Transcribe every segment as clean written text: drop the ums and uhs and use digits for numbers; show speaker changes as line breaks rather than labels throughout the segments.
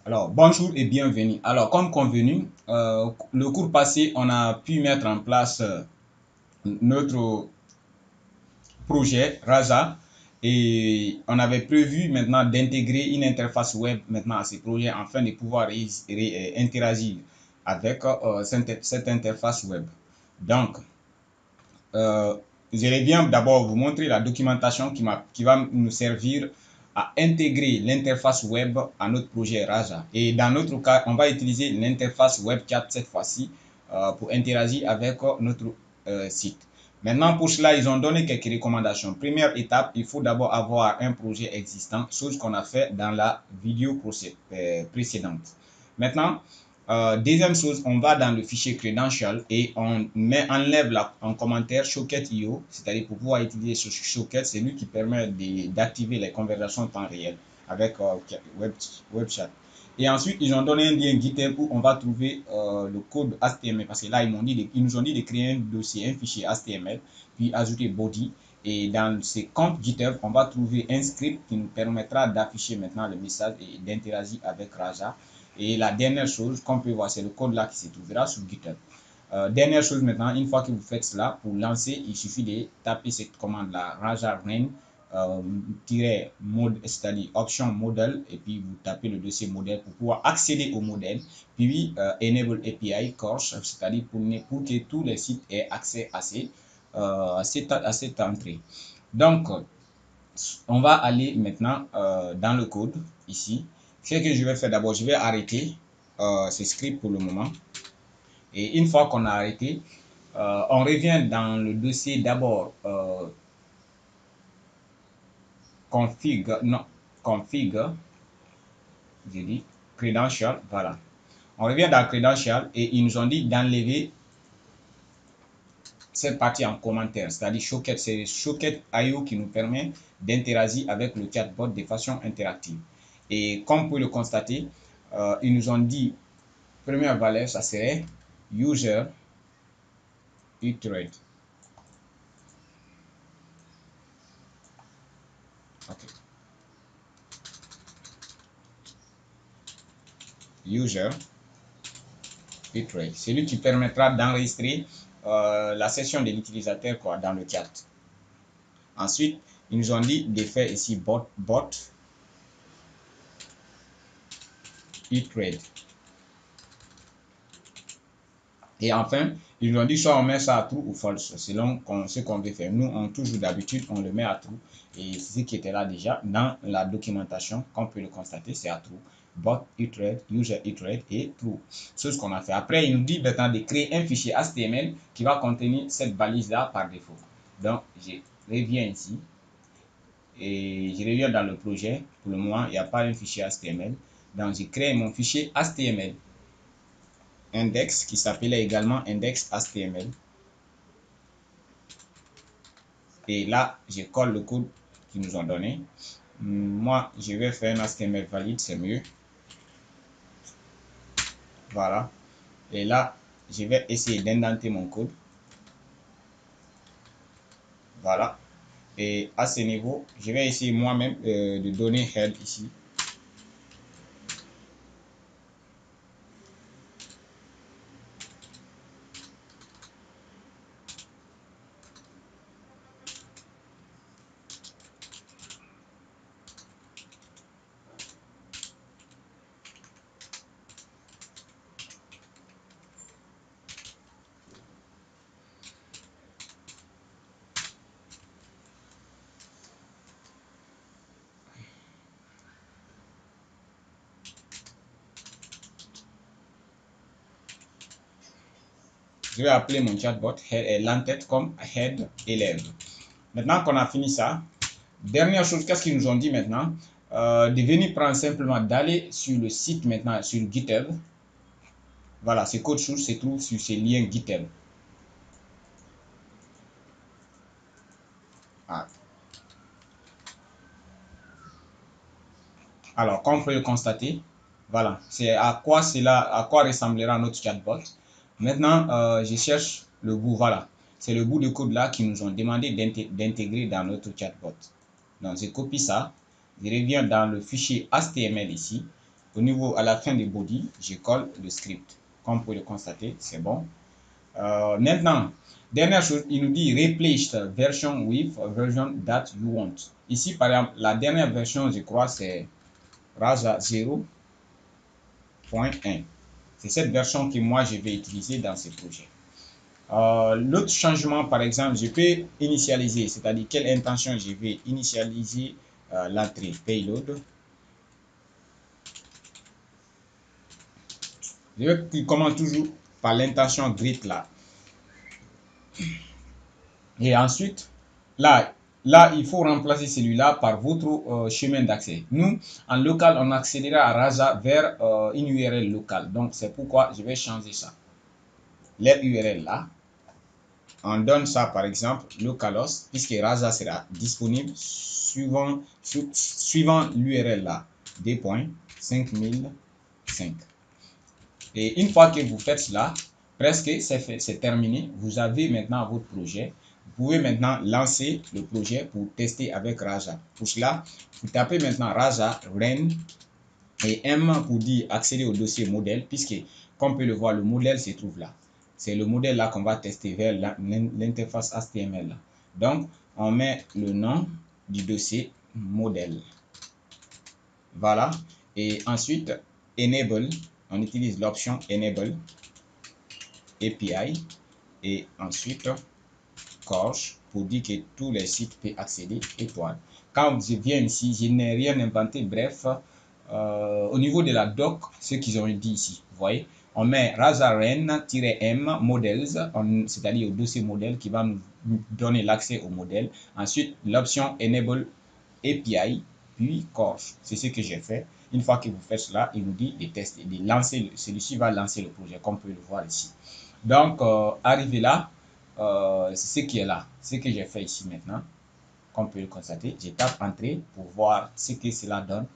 Alors, bonjour et bienvenue. Alors, comme convenu, le cours passé, on a pu mettre en place notre projet Raza et on avait prévu maintenant d'intégrer une interface web maintenant à ces projets afin de pouvoir interagir avec cette interface web. Donc, euh, je vais bien d'abord vous montrer la documentation qui va nous servir à intégrer l'interface web à notre projet Raja. Et dans notre cas, on va utiliser l'interface WebChat cette fois-ci pour interagir avec notre site. Maintenant, pour cela, ils ont donné quelques recommandations. Première étape, il faut d'abord avoir un projet existant, chose qu'on a fait dans la vidéo précédente. Maintenant, deuxième chose, on va dans le fichier credential et on enlève en commentaire Showcat.io, c'est-à-dire pour pouvoir utiliser ce Showcat, c'est lui qui permet d'activer les conversations en temps réel avec WebChat. Et ensuite, ils ont donné un lien GitHub où on va trouver le code HTML parce que là, ils nous ont dit de créer un dossier, un fichier HTML, puis ajouter body. Et dans ces comptes GitHub, on va trouver un script qui nous permettra d'afficher maintenant le message et d'interagir avec Raja. Et la dernière chose qu'on peut voir, c'est le code là qui se trouvera sur GitHub. Dernière chose maintenant, une fois que vous faites cela, pour lancer, il suffit de taper cette commande là, Raja Run, mode, c'est-à-dire option model, et puis vous tapez le dossier modèle pour pouvoir accéder au modèle, puis enable API course, c'est-à-dire pour que tous les sites aient accès à cette entrée. Donc, on va aller maintenant dans le code ici. Ce que je vais faire d'abord, je vais arrêter ce script pour le moment. Et une fois qu'on a arrêté, on revient dans le dossier d'abord config, j'ai dit credential, voilà. On revient dans credential et ils nous ont dit d'enlever cette partie en commentaire, c'est-à-dire Showcat, c'est Showcat.io qui nous permet d'interagir avec le chatbot de façon interactive. Et comme vous pouvez le constater, ils nous ont dit, première valeur, ça serait user iterate. Okay. User iterate, c'est lui qui permettra d'enregistrer la session de l'utilisateur dans le chat. Ensuite, ils nous ont dit de faire ici bot iterate. Et enfin, ils nous ont dit soit on met ça à true ou false, selon ce qu'on veut faire. Nous, on toujours d'habitude, on le met à true. Et ce qui était là déjà dans la documentation, qu'on peut le constater, c'est à true. Bot iterate, user iterate et true. C'est ce qu'on a fait. Après, il nous dit maintenant de créer un fichier HTML qui va contenir cette balise-là par défaut. Donc, je reviens ici. Et je reviens dans le projet. Pour le moment, il n'y a pas un fichier HTML. Donc, j'ai créé mon fichier HTML. Index qui s'appelait également index HTML. Et là, je colle le code qu'ils nous ont donné. Moi, je vais faire un HTML valide, c'est mieux. Voilà. Et là, je vais essayer d'indenter mon code. Voilà. Et à ce niveau, je vais essayer moi-même de donner head ici. Je vais appeler mon chatbot l'entête comme head élève. Maintenant qu'on a fini ça, dernière chose, qu'est-ce qu'ils nous ont dit maintenant? De venir prendre simplement d'aller sur le site maintenant, sur GitHub. Voilà, ce code source se trouve sur ce lien GitHub. Ah. Alors, comme vous pouvez le constater, voilà, c'est à quoi ressemblera notre chatbot. Maintenant, je cherche le bout, voilà. C'est le bout de code là qui nous ont demandé d'intégrer dans notre chatbot. Donc, je copie ça. Je reviens dans le fichier HTML ici. au niveau, à la fin du body, je colle le script. Comme vous pouvez le constater, c'est bon. Maintenant, dernière chose, il nous dit replace version with version that you want. Ici, par exemple, la dernière version, je crois, c'est Rasa 0.1. C'est cette version que moi, je vais utiliser dans ce projet. L'autre changement, par exemple, je peux initialiser, c'est-à-dire quelle intention je vais initialiser l'entrée payload. Je commence toujours par l'intention grid là. Et ensuite, là, il faut remplacer celui-là par votre chemin d'accès. Nous, en local, on accédera à Rasa vers une URL locale. Donc, c'est pourquoi je vais changer ça. L'URL là, on donne ça par exemple localhost, puisque Rasa sera disponible suivant l'URL là, 2.5005. Et une fois que vous faites cela, presque c'est terminé. Vous avez maintenant votre projet. Vous pouvez maintenant lancer le projet pour tester avec Rasa. Pour cela, vous tapez maintenant Rasa run et M pour dire accéder au dossier modèle, puisque comme on peut le voir, le modèle se trouve là. C'est le modèle là qu'on va tester vers l'interface HTML. Donc, on met le nom du dossier modèle. Voilà. Et ensuite, enable, on utilise l'option enable API et ensuite coche pour dire que tous les sites peuvent accéder étoile. Quand je viens ici, je n'ai rien inventé. Bref, au niveau de la doc, ce qu'ils ont dit ici, vous voyez, on met razaren-m models, c'est-à-dire au dossier modèle qui va nous donner l'accès au modèle. Ensuite, l'option enable API, puis coche. C'est ce que j'ai fait. Une fois que vous faites cela, il nous dit de tester, de lancer. Celui-ci va lancer le projet, comme on peut le voir ici. Donc, arrivé là, c'est ce qui est là, ce que j'ai fait ici maintenant. Comme on peut le constater, je tape entrée pour voir ce que cela donne.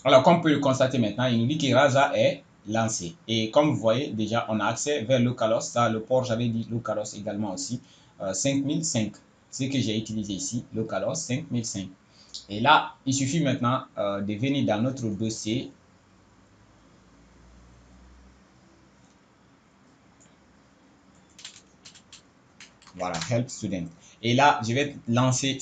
Alors, comme on peut le constater maintenant, il nous dit que Rasa est lancé. Et comme vous voyez, déjà, on a accès vers localhost. Ça, le port, j'avais dit localhost également aussi. 5005. Ce que j'ai utilisé ici, localhost 5005. Et là, il suffit maintenant de venir dans notre dossier. Voilà, Help Student. Et là, je vais lancer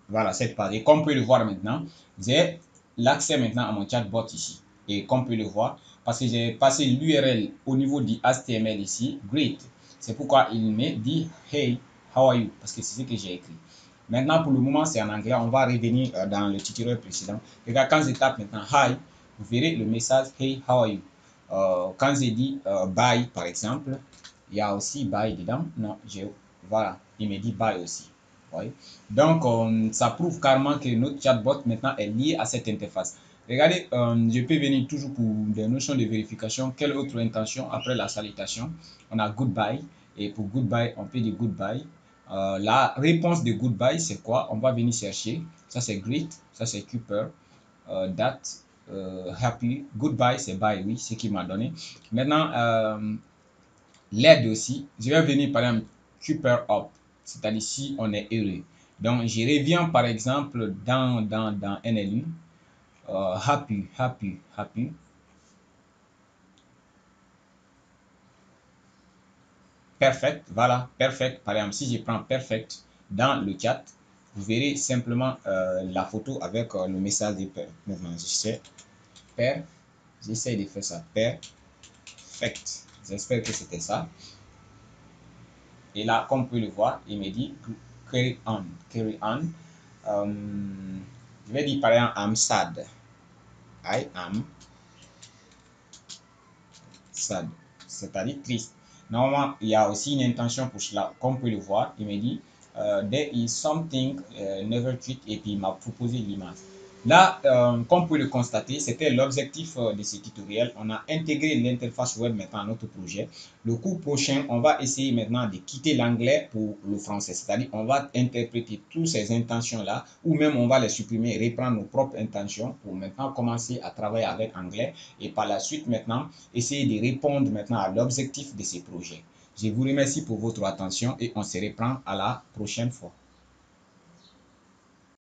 voilà, cette page. Et comme on peut le voir maintenant, j'ai l'accès maintenant à mon chatbot ici. Et comme on peut le voir, parce que j'ai passé l'URL au niveau du HTML ici, great. C'est pourquoi il me dit hey, how are you? Parce que c'est ce que j'ai écrit. Maintenant, pour le moment, c'est en anglais. On va revenir dans le tutoriel précédent. Regarde, quand je tape maintenant hi, vous verrez le message hey, how are you? Quand je dis bye, par exemple, il y a aussi bye dedans. Non, voilà, il me dit bye aussi. Oui. Donc, ça prouve carrément que notre chatbot maintenant est lié à cette interface. Regardez, je peux venir toujours pour des notions de vérification. Quelle autre intention après la salutation? On a goodbye. Et pour goodbye, on peut dire goodbye. La réponse de goodbye, c'est quoi? On va venir chercher. Ça, c'est greet. Ça, c'est Cooper. That, happy. Goodbye, c'est bye, oui, ce qu'il m'a donné. Maintenant, l'aide aussi, je vais venir par exemple super up, c'est-à-dire si on est heureux. Donc, je reviens par exemple dans NLU, happy, happy, happy. Perfect, voilà, perfect. Par exemple, si je prends perfect dans le chat, vous verrez simplement la photo avec le message de père. Maintenant, je sais, père, j'essaie de faire ça, perfect. J'espère que c'était ça. Et là, comme vous pouvez le voir, il me dit carry on, carry on. Je vais dire par exemple, I'm sad. I am sad. C'est-à-dire triste. Normalement, il y a aussi une intention pour cela. Comme vous pouvez le voir, il me dit there is something never tweet et puis il m'a proposé l'image. Là, comme vous pouvez le constater, c'était l'objectif de ce tutoriel. On a intégré l'interface web maintenant à notre projet. Le cours prochain, on va essayer maintenant de quitter l'anglais pour le français. C'est-à-dire, on va interpréter toutes ces intentions-là, ou même on va les supprimer et reprendre nos propres intentions pour maintenant commencer à travailler avec anglais. Et par la suite, maintenant, essayer de répondre maintenant à l'objectif de ces projets. Je vous remercie pour votre attention et on se reprend à la prochaine fois.